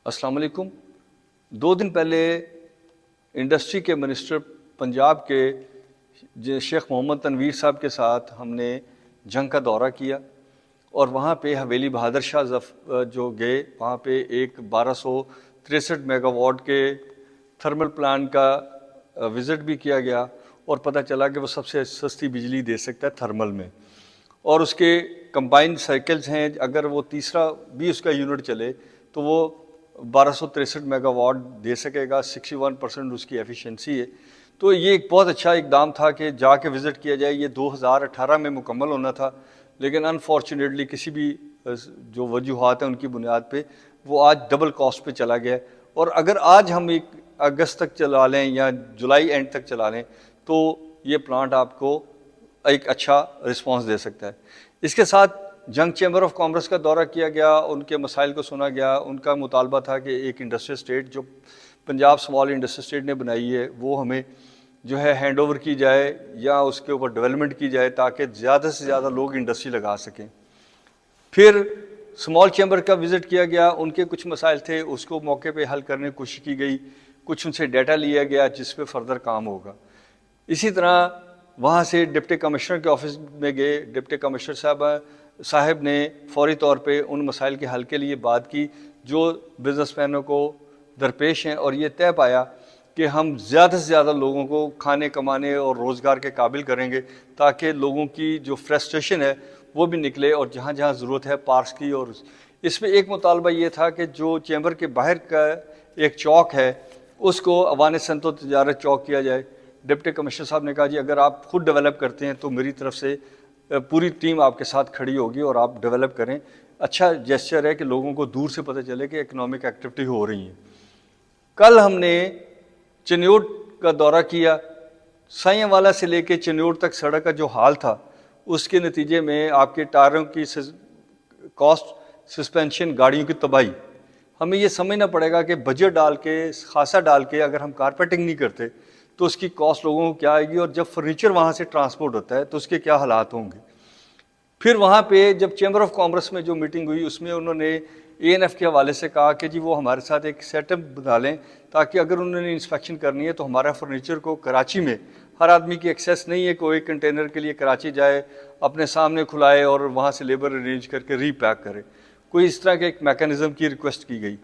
السلام علیکم۔ 2 دن پہلے انڈسٹری کے منسٹر پنجاب کے شیخ محمد تنویر صاحب کے ساتھ ہم نے جنگ کا دورہ کیا اور وہاں پہ حویلی بہادر شاہ جو گئے، وہاں پہ ایک 1263 میگا واٹ کے تھرمل پلانٹ کا وزٹ بھی کیا گیا اور پتہ چلا کہ وہ سب سے سستی بجلی دے سکتا ہے تھرمل میں، اور اس کے کمبائنڈ سائیکلز ہیں، اگر وہ تیسرا بھی اس کا یونٹ چلے تو وہ 1263 میگا واٹ دے سکے گا، 61% اس کی ایفیشنسی ہے۔ تو یہ ایک بہت اچھا اقدام تھا کہ جا کے وزٹ کیا جائے۔ یہ 2018 میں مکمل ہونا تھا، لیکن انفارچونیٹلی کسی بھی جو وجوہات ہیں ان کی بنیاد پہ وہ آج ڈبل کاسٹ پہ چلا گیا ہے، اور اگر آج ہم 1 اگست تک چلا لیں یا جولائی اینڈ تک چلا لیں تو یہ پلانٹ آپ کو ایک اچھا رسپانس دے سکتا ہے۔ اس کے ساتھ جنگ چیمبر آف کامرس کا دورہ کیا گیا، ان کے مسائل کو سنا گیا۔ ان کا مطالبہ تھا کہ ایک انڈسٹری اسٹیٹ جو پنجاب اسمال انڈسٹری اسٹیٹ نے بنائی ہے وہ ہمیں جو ہے ہینڈ اوور کی جائے یا اس کے اوپر ڈیولپمنٹ کی جائے تاکہ زیادہ سے زیادہ لوگ انڈسٹری لگا سکیں۔ پھر اسمال چیمبر کا وزٹ کیا گیا، ان کے کچھ مسائل تھے، اس کو موقع پہ حل کرنے کی کوشش کی گئی، کچھ ان سے ڈیٹا لیا گیا جس پہ فردر کام ہوگا۔ اسی طرح وہاں سے ڈپٹی کمشنر کے آفس میں گئے، ڈپٹی کمشنر صاحب نے فوری طور پہ ان مسائل کے حل کے لیے بات کی جو بزنس مینوں کو درپیش ہیں، اور یہ طے پایا کہ ہم زیادہ سے زیادہ لوگوں کو کھانے کمانے اور روزگار کے قابل کریں گے تاکہ لوگوں کی جو فرسٹریشن ہے وہ بھی نکلے، اور جہاں جہاں ضرورت ہے پارکس کی۔ اور اس میں ایک مطالبہ یہ تھا کہ جو چیمبر کے باہر کا ایک چوک ہے اس کو اوان صنعت و تجارت چوک کیا جائے۔ ڈپٹی کمشنر صاحب نے کہا جی اگر آپ خود ڈیولپ کرتے ہیں تو میری طرف سے پوری ٹیم آپ کے ساتھ کھڑی ہوگی اور آپ ڈیولپ کریں۔ اچھا جیسچر ہے کہ لوگوں کو دور سے پتہ چلے کہ اکنامک ایکٹیویٹی ہو رہی ہے۔ کل ہم نے چنیوٹ کا دورہ کیا۔ سائیں والا سے لے کے چنیوٹ تک سڑک کا جو حال تھا اس کے نتیجے میں آپ کے ٹائروں کی کاسٹ، سسپینشن، گاڑیوں کی تباہی۔ ہمیں یہ سمجھنا پڑے گا کہ بجٹ ڈال کے خاصا ڈال کے اگر ہم کارپیٹنگ نہیں کرتے تو اس کی کاسٹ لوگوں کو کیا آئے گی، اور جب فرنیچر وہاں سے ٹرانسپورٹ ہوتا ہے تو اس کے کیا حالات ہوں گے۔ پھر وہاں پہ جب چیمبر آف کامرس میں جو میٹنگ ہوئی اس میں انہوں نے ANF کے حوالے سے کہا کہ جی وہ ہمارے ساتھ ایک سیٹ اپ بنا لیں تاکہ اگر انہوں نے انسپیکشن کرنی ہے تو ہمارا فرنیچر کو کراچی میں ہر آدمی کی ایکسیس نہیں ہے، کوئی کنٹینر کے لیے کراچی جائے اپنے سامنے کھلائے اور وہاں سے لیبر ارینج کر کے ری پیک کرے، کوئی اس طرح کے ایک میکانزم کی ریکویسٹ کی گئی۔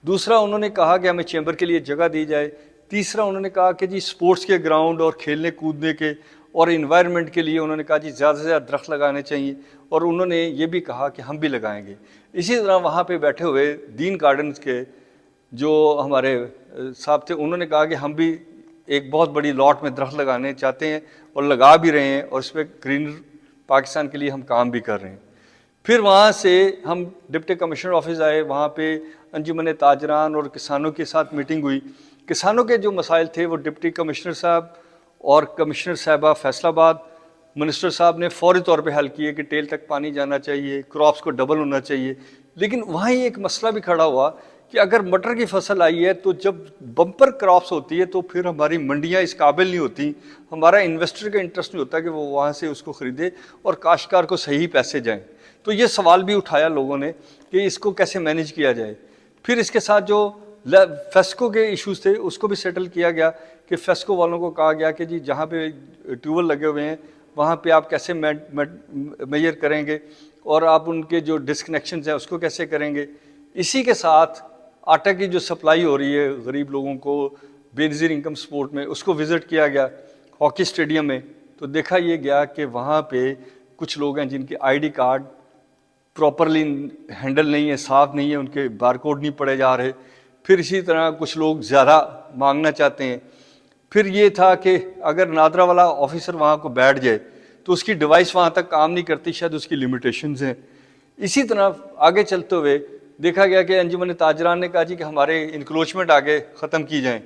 دوسرا انہوں نے کہا کہ ہمیں چیمبر کے لیے جگہ دی جائے۔ تیسرا انہوں نے کہا کہ جی سپورٹس کے گراؤنڈ اور کھیلنے کودنے کے اور انوائرمنٹ کے لیے انہوں نے کہا جی زیادہ سے زیادہ درخت لگانے چاہیے، اور انہوں نے یہ بھی کہا کہ ہم بھی لگائیں گے۔ اسی طرح وہاں پہ بیٹھے ہوئے دین گارڈنز کے جو ہمارے صاحب تھے انہوں نے کہا کہ ہم بھی ایک بہت بڑی لاٹ میں درخت لگانے چاہتے ہیں اور لگا بھی رہے ہیں، اور اس پہ گرین پاکستان کے لیے ہم کام بھی کر رہے ہیں۔ پھر وہاں سے ہم ڈپٹی کمشنر آفس آئے، وہاں پہ انجمن تاجران اور کسانوں کے ساتھ میٹنگ ہوئی۔ کسانوں کے جو مسائل تھے وہ ڈپٹی کمشنر صاحب اور کمشنر صاحبہ فیصل آباد منسٹر صاحب نے فوری طور پہ حل کیے کہ ٹیل تک پانی جانا چاہیے، کراپس کو ڈبل ہونا چاہیے۔ لیکن وہاں ہی ایک مسئلہ بھی کھڑا ہوا کہ اگر مٹر کی فصل آئی ہے تو جب بمپر کراپس ہوتی ہے تو پھر ہماری منڈیاں اس قابل نہیں ہوتی، ہمارا انویسٹر کا انٹرسٹ نہیں ہوتا کہ وہ وہاں سے اس کو خریدے اور کاشتکار کو صحیح پیسے جائیں۔ تو یہ سوال بھی اٹھایا لوگوں نے کہ اس کو کیسے مینیج کیا جائے۔ پھر اس کے ساتھ جو فیسکو کے ایشوز تھے اس کو بھی سیٹل کیا گیا کہ فیسکو والوں کو کہا گیا کہ جی جہاں پہ ٹیوبل لگے ہوئے ہیں وہاں پہ آپ کیسے میجر کریں گے اور آپ ان کے جو ڈسکنیکشنز ہیں اس کو کیسے کریں گے۔ اسی کے ساتھ آٹا کی جو سپلائی ہو رہی ہے غریب لوگوں کو بے نظیر انکم سپورٹ میں، اس کو وزٹ کیا گیا ہاکی اسٹیڈیم میں، تو دیکھا یہ گیا کہ وہاں پہ کچھ لوگ ہیں جن کے ID کارڈ پراپرلی ہینڈل نہیں ہے، صاف نہیں ہے، ان کے بار کوڈ نہیں پڑے جا رہے۔ پھر اسی طرح کچھ لوگ زیادہ مانگنا چاہتے ہیں۔ پھر یہ تھا کہ اگر نادرا والا آفیسر وہاں کو بیٹھ جائے تو اس کی ڈیوائس وہاں تک کام نہیں کرتی، شاید اس کی لمیٹیشنز ہیں۔ اسی طرح آگے چلتے ہوئے دیکھا گیا کہ انجمن تاجران نے کہا جی کہ ہمارے انکروچمنٹ آگے ختم کی جائیں،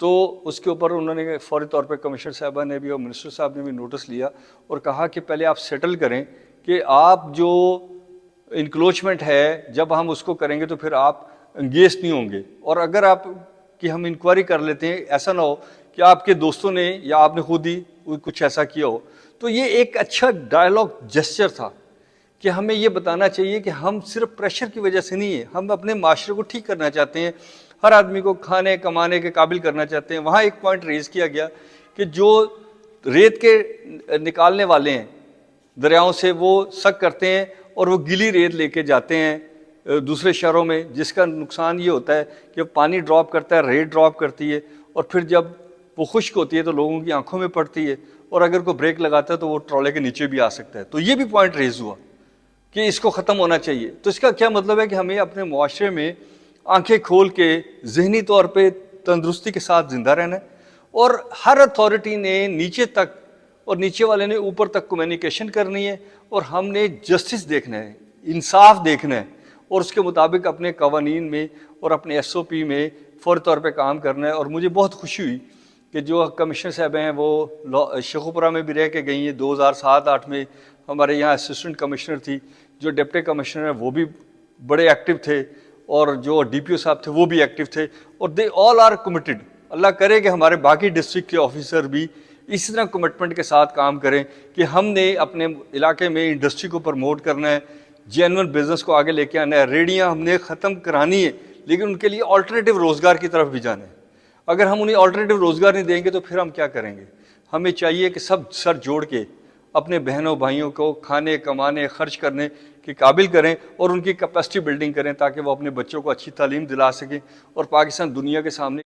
تو اس کے اوپر انہوں نے فوری طور پہ کمشنر صاحبہ نے بھی اور منسٹر صاحب نے بھی نوٹس لیا اور کہا کہ پہلے آپ سیٹل کریں کہ آپ جو انکروچمنٹ ہے جب ہم اس کو کریں گے تو پھر آپ انگیج نہیں ہوں گے، اور اگر آپ کی ہم انکوائری کر لیتے ہیں ایسا نہ ہو کہ آپ کے دوستوں نے یا آپ نے خود ہی کچھ ایسا کیا ہو۔ تو یہ ایک اچھا ڈائلاگ جسچر تھا کہ ہمیں یہ بتانا چاہیے کہ ہم صرف پریشر کی وجہ سے نہیں ہے، ہم اپنے معاشرے کو ٹھیک کرنا چاہتے ہیں، ہر آدمی کو کھانے کمانے کے قابل کرنا چاہتے ہیں۔ وہاں ایک پوائنٹ ریز کیا گیا کہ جو ریت کے نکالنے والے ہیں دریاؤں سے، وہ سک کرتے ہیں اور وہ گیلی ریت لے کے جاتے ہیں دوسرے شہروں میں، جس کا نقصان یہ ہوتا ہے کہ پانی ڈراپ کرتا ہے، ریت ڈراپ کرتی ہے، اور پھر جب وہ خشک ہوتی ہے تو لوگوں کی آنکھوں میں پڑتی ہے، اور اگر کوئی بریک لگاتا ہے تو وہ ٹرالے کے نیچے بھی آ سکتا ہے۔ تو یہ بھی پوائنٹ ریز ہوا کہ اس کو ختم ہونا چاہیے۔ تو اس کا کیا مطلب ہے کہ ہمیں اپنے معاشرے میں آنکھیں کھول کے ذہنی طور پہ تندرستی کے ساتھ زندہ رہنا ہے، اور ہر اتھارٹی نے نیچے تک اور نیچے والے نے اوپر تک کمیونیکیشن کرنی ہے، اور ہم نے جسٹس دیکھنا ہے، انصاف دیکھنا ہے، اور اس کے مطابق اپنے قوانین میں اور اپنے ایس او پی میں فوری طور پہ کام کرنا ہے۔ اور مجھے بہت خوشی ہوئی کہ جو کمشنر صاحب ہیں وہ شیخوپورہ میں بھی رہ کے گئی ہیں، 2007-8 میں ہمارے یہاں اسسٹنٹ کمشنر تھی، جو ڈپٹی کمشنر ہیں وہ بھی بڑے ایکٹیو تھے، اور جو ڈی پی او صاحب تھے وہ بھی ایکٹیو تھے، اور دے آل آر کمیٹڈ۔ اللہ کرے کہ ہمارے باقی ڈسٹرکٹ کے آفیسر بھی اسی طرح کمٹمنٹ کے ساتھ کام کریں کہ ہم نے اپنے علاقے میں انڈسٹری کو پروموٹ کرنا ہے، جینون بزنس کو آگے لے کے آنا ہے، ریڑیاں ہم نے ختم کرانی ہے، لیکن ان کے لیے آلٹرنیٹیو روزگار کی طرف بھی جانا ہے۔ اگر ہم انہیں آلٹرنیٹیو روزگار نہیں دیں گے تو پھر ہم کیا کریں گے؟ ہمیں چاہیے کہ سب سر جوڑ کے اپنے بہنوں بھائیوں کو کھانے کمانے خرچ کرنے کے قابل کریں، اور ان کی کیپیسٹی بلڈنگ کریں تاکہ وہ اپنے بچوں کو اچھی تعلیم دلا سکیں اور پاکستان دنیا کے سامنے